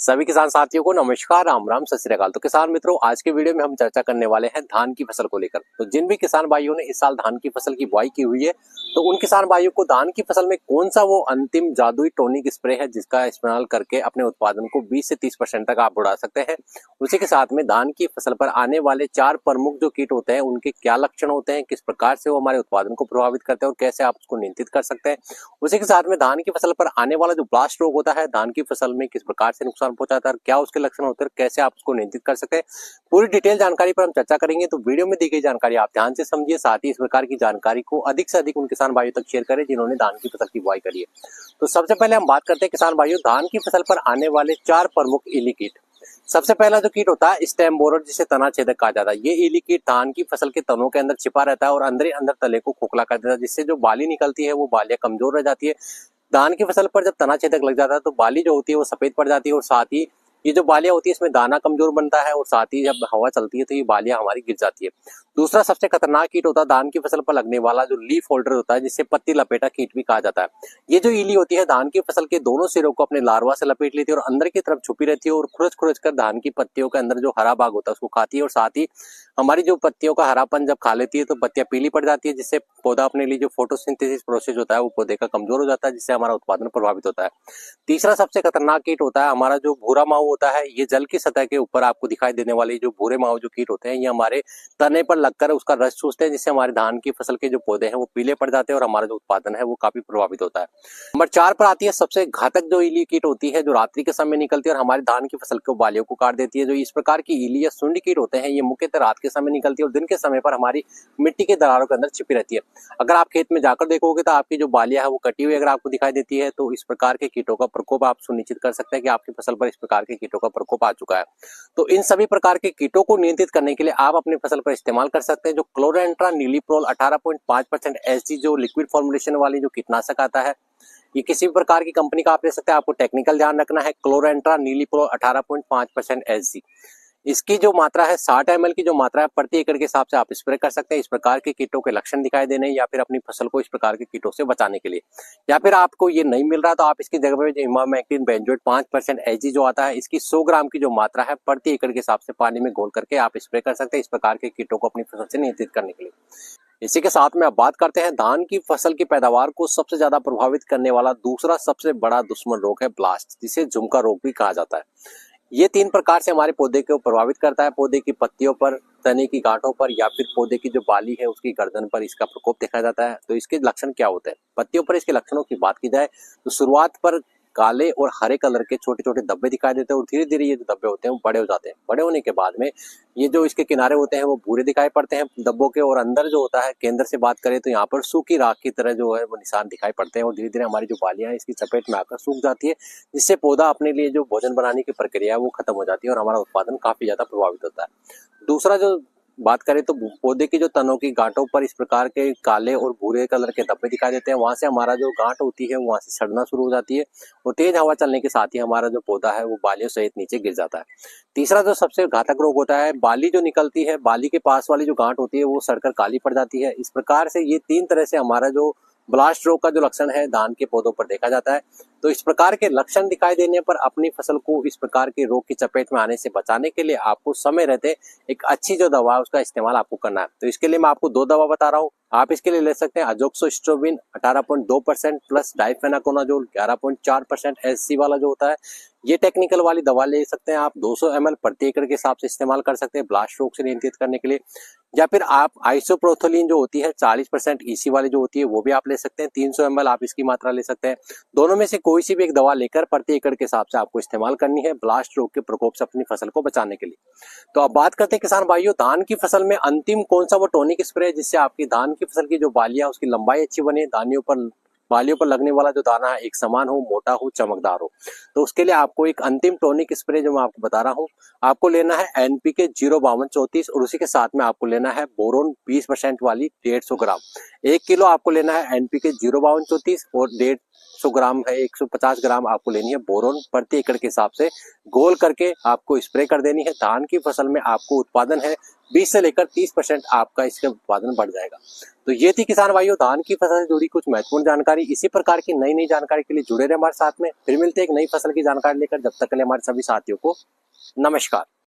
सभी किसान साथियों को नमस्कार, राम राम, सत श्री अकाल। तो किसान मित्रों, आज के वीडियो में हम चर्चा करने वाले हैं धान की फसल को लेकर। तो जिन भी किसान भाइयों ने इस साल धान की फसल की बुआई की हुई है, तो उन किसान भाइयों को धान की फसल में कौन सा वो अंतिम जादुई टॉनिक स्प्रे है जिसका इस्तेमाल करके अपने उत्पादन को 20 से 30% तक आप बढ़ा सकते हैं। उसी के साथ में धान की फसल पर आने वाले 4 प्रमुख जो कीट होते हैं उनके क्या लक्षण होते हैं, किस प्रकार से वो हमारे उत्पादन को प्रभावित करते हैं और कैसे आप उसको नियंत्रित कर सकते हैं। उसी के साथ में धान की फसल पर आने वाला जो ब्लास्ट रोग होता है, धान की फसल में किस प्रकार से नुकसान पहुंचाता है, क्या उसके लक्षण होते हैं, कैसे आप उसको नियंत्रित कर सकते हैं, पूरी डिटेल जानकारी पर हम चर्चा करेंगे। तो वीडियो में दी गई जानकारी आप ध्यान से समझिए, साथ ही इस प्रकार की जानकारी को अधिक से अधिक उन किसान भाइयों तक शेयर करें जिन्होंने धान की फसल की बुआई करी है। तो सबसे पहले हम बात करते हैं किसान भाइयों धान की फसल पर आने वाले 4 प्रमुख इली कीट। सबसे पहला जो कीट होता है स्टेम बोरर, जिसे तना छेदक कहा जाता है। ये इली कीट धान की फसल के तनों के अंदर छिपा रहता है और अंदर ही अंदर तले को खोखला कर देता है, जिससे जो बाली निकलती है वो बालियां कमजोर रह जाती है। धान की फसल पर जब तना छेदक लग जाता है तो बाली जो होती है वो सफेद पड़ जाती है और साथ ही ये जो बालियां होती है इसमें दाना कमजोर बनता है और साथ ही जब हवा चलती है तो ये बालियां हमारी गिर जाती है। दूसरा सबसे खतरनाक कीट होता है धान की फसल पर लगने वाला जो लीफ होल्डर होता है, जिसे पत्ती लपेटा कीट भी कहा जाता है। ये जो इली होती है धान की फसल के दोनों सिरों को अपने लार्वा से लपेट लेती है और अंदर की तरफ छुपी रहती है और खुरच खुरच कर धान की पत्तियों के अंदर जो हरा भाग होता है उसको खाती है और साथ ही हमारी जो पत्तियों का हरापन जब खा लेती है तो पत्तियां पीली पड़ जाती है, जिससे पौधा अपने लिए जो फोटोसिंथेसिस प्रोसेस होता है वो पौधे का कमजोर हो जाता है, जिससे हमारा उत्पादन प्रभावित होता है। तीसरा सबसे खतरनाक कीट होता है हमारा जो भूरा माहू होता है। ये जल की सतह के ऊपर आपको दिखाई देने वाले जो भूरे माहू जो कीट होते हैं ये हमारे तने पर लगकर उसका रस चूसते हैं, जिससे हमारे धान की फसल के जो पौधे हैं वो पीले पड़ जाते हैं और हमारा जो उत्पादन है वो काफी प्रभावित होता है। नंबर 4 पर आती है सबसे घातक जो इली कीट होती है, जो रात्रि के समय निकलती है और हमारे धान की फसल के बालियों को काट देती है। जो इस प्रकार की इली या सुंडी कीट होते हैं ये मुख्यतः रात के समय निकलती है और दिन के समय पर हमारी मिट्टी के दरारों के अंदर छिपी रहती है। अगर आप खेत में जाकर देखोगे तो आपकी जो बालियां है वो कटी हुई अगर आपको दिखाई देती है तो इस प्रकार के कीटों का प्रकोप आप सुनिश्चित कर सकते हैं कि आपकी फसल पर इस प्रकार के कीटों का प्रकोप आ चुका है। तो इन सभी प्रकार के कीटों को नियंत्रित करने के लिए आप अपनी फसल पर इस्तेमाल कर सकते हैं जो क्लोरेंट्रा नीलीप्रोल 18.5% एसजी जो लिक्विड फॉर्मुलेशन वाली जो कीटनाशक आता है। ये किसी भी प्रकार की कंपनी का आप ले सकते हैं, आपको टेक्निकल ध्यान रखना है। क्लोरेंट्रा नीलीप्रोल 18.5% एसजी, इसकी जो मात्रा है 60 ml की जो मात्रा है प्रति एकड़ के हिसाब से आप स्प्रे कर सकते हैं इस प्रकार के कीटों के लक्षण दिखाई देने या फिर अपनी फसल को इस प्रकार के कीटों से बचाने के लिए। या फिर आपको ये नहीं मिल रहा तो आप इसकी जगह पे इमामेक्टिन बेंजोएट 5% एजी जो आता है, इसकी 100 ग्राम की जो मात्रा है प्रति एकड़ के हिसाब से पानी में घोल करके आप स्प्रे कर सकते हैं इस प्रकार के कीटों को अपनी फसल से नियंत्रित करने के लिए। इसी के साथ में अब बात करते हैं धान की फसल की पैदावार को सबसे ज्यादा प्रभावित करने वाला दूसरा सबसे बड़ा दुश्मन रोग है ब्लास्ट, जिसे झुमका रोग भी कहा जाता है। ये 3 प्रकार से हमारे पौधे को प्रभावित करता है। पौधे की पत्तियों पर, तने की गांठों पर या फिर पौधे की जो बाली है उसकी गर्दन पर इसका प्रकोप देखा जाता है। तो इसके लक्षण क्या होते हैं? पत्तियों पर इसके लक्षणों की बात की जाए तो शुरुआत पर काले और हरे कलर के छोटे छोटे धब्बे दिखाई देते हैं और धीरे धीरे ये जो धब्बे होते हैं वो बड़े हो जाते हैं। बड़े होने के बाद में ये जो इसके किनारे होते हैं वो भूरे दिखाई पड़ते हैं धब्बों के, और अंदर जो होता है केंद्र से बात करें तो यहाँ पर सूखी राख की तरह जो है वो निशान दिखाई पड़ते हैं और धीरे धीरे हमारी जो बालियां हैं इसकी चपेट में आकर सूख जाती है, जिससे पौधा अपने लिए जो भोजन बनाने की प्रक्रिया है वो खत्म हो जाती है और हमारा उत्पादन काफी ज्यादा प्रभावित होता है। दूसरा जो बात करें तो पौधे की जो तनों की गांठों पर इस प्रकार के काले और भूरे कलर के धब्बे दिखाई देते हैं। वहां से हमारा जो गांठ होती है वहां से सड़ना शुरू हो जाती है और तेज हवा चलने के साथ ही हमारा जो पौधा है वो बालियों सहित नीचे गिर जाता है। तीसरा जो सबसे घातक रोग होता है, बाली जो निकलती है, बाली के पास वाली जो गांठ होती है वो सड़कर काली पड़ जाती है। इस प्रकार से ये 3 तरह से हमारा जो ब्लास्ट रोग का जो लक्षण है धान के पौधों पर देखा जाता है। तो इस प्रकार के लक्षण दिखाई देने पर अपनी फसल को इस प्रकार के रोग की चपेट में आने से बचाने के लिए आपको समय रहते एक अच्छी जो दवा है उसका इस्तेमाल आपको करना है। तो इसके लिए मैं आपको 2 दवा बता रहा हूँ, आप इसके लिए ले सकते हैं अजोक्सोस्ट्रोबिन 18.2% प्लस डाइफेनाकोनाजोल 11.4% एससी वाला जो होता है। ये टेक्निकल वाली दवा ले सकते हैं आप, 200 ml प्रति एकड़ के हिसाब से इस्तेमाल कर सकते हैं ब्लास्ट रोग से नियंत्रित करने के लिए। या फिर आप आइसोप्रोथोलिन जो होती है 40% ईसी वाली जो होती है वो भी आप ले सकते हैं, 300 ml आप इसकी मात्रा ले सकते हैं। दोनों में से कोई सी भी एक दवा लेकर प्रति एकड़ के हिसाब से आपको इस्तेमाल करनी है ब्लास्ट रोग के प्रकोप से अपनी फसल को बचाने के लिए। तो अब बात करते हैं किसान भाइयों धान की फसल में अंतिम कौन सा वो टॉनिक स्प्रे है जिससे आपकी धान की फसल की जो बालियां उसकी लंबाई अच्छी बने, बालियों पर लगने वाला जो दाना है एक समान हो, मोटा हो, चमकदार हो। तो उसके लिए आपको एक अंतिम टॉनिक स्प्रे जो मैं आपको बता रहा हूँ, आपको लेना है एनपीके 05234 और उसी के साथ में आपको लेना है बोरोन 20% वाली 150 ग्राम। 1 किलो आपको लेना है एनपीके 05234 और 150 ग्राम है 150 ग्राम आपको लेनी है बोरोन प्रति एकड़ के हिसाब से घोल करके आपको स्प्रे कर देनी है। धान की फसल में आपको उत्पादन है 20 से लेकर 30% आपका इसका उत्पादन बढ़ जाएगा। तो ये थी किसान भाइयों धान की फसल से जुड़ी कुछ महत्वपूर्ण जानकारी। इसी प्रकार की नई नई जानकारी के लिए जुड़े रहे हमारे साथ में। फिर मिलते हैं एक नई फसल की जानकारी लेकर। जब तक के लिए हमारे सभी साथियों को नमस्कार।